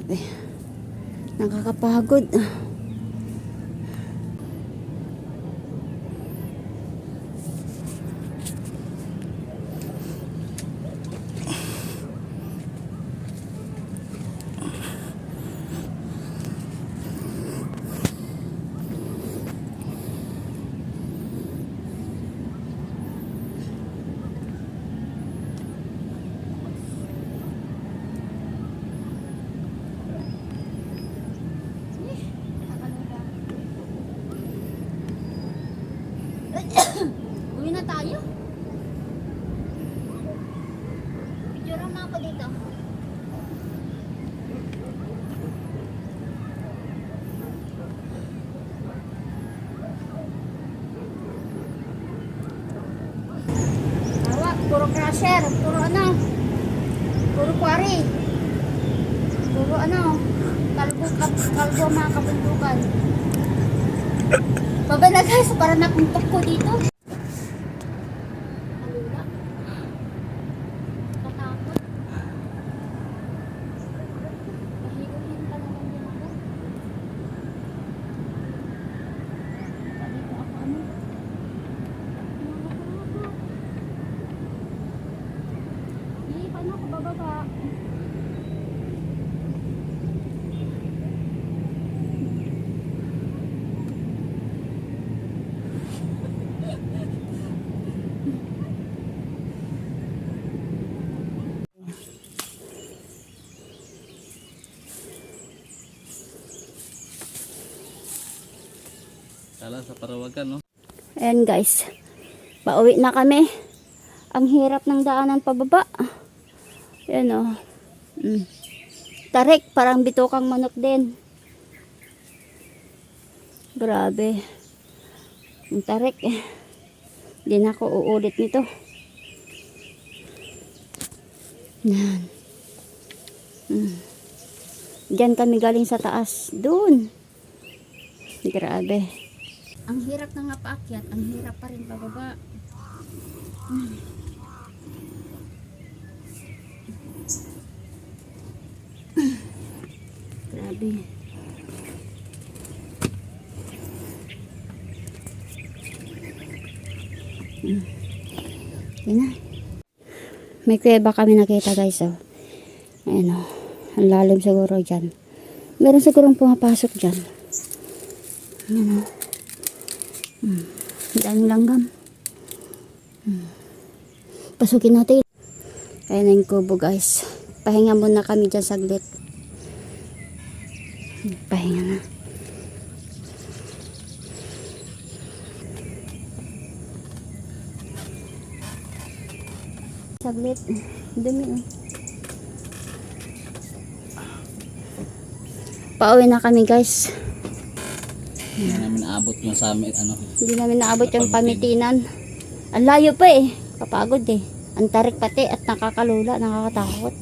Grabe. Nakakapagod. Uwi na tayo. Picture na ako dito. Tawa, puro crusher, puro ano, puro quarry, puro ano, kalbo mga kabundukan. Baba na guys, para napuntok ko dito. Katakot. Mahiluhin pa naman din ako. Dito ako ano. Hindi, paano ako bababa? Kala sa Parawagan, no? Ayan guys, pauwi na kami. Ang hirap ng daanan pababa. Ayan o. Tarik, parang bitukang manok din. Grabe. Ang tarik. Hindi na ako uulit nito. Yan. Diyan kami galing sa taas. Doon. Grabe. Ang hirap na nga paakyat, ang hirap pa rin pababa. Grabe. Yan na. May kuweba kami nakita guys. Oh. Ayan o. Ang lalim siguro dyan. Meron sigurong pumapasok dyan. Ayan o. Daming langgam. Pasukin natin. Ayan na yung kubo guys. Pahinga muna kami dyan saglit. Pahinga na. Saglit. Dumi oh. Pauwi na kami guys. Hindi namin naabot yung sa amin, ano. Hindi namin naabot yung Pamitinan. Ang layo pa eh. Kapagod eh. Ang tarik pati at nakakalula, nakakatakot.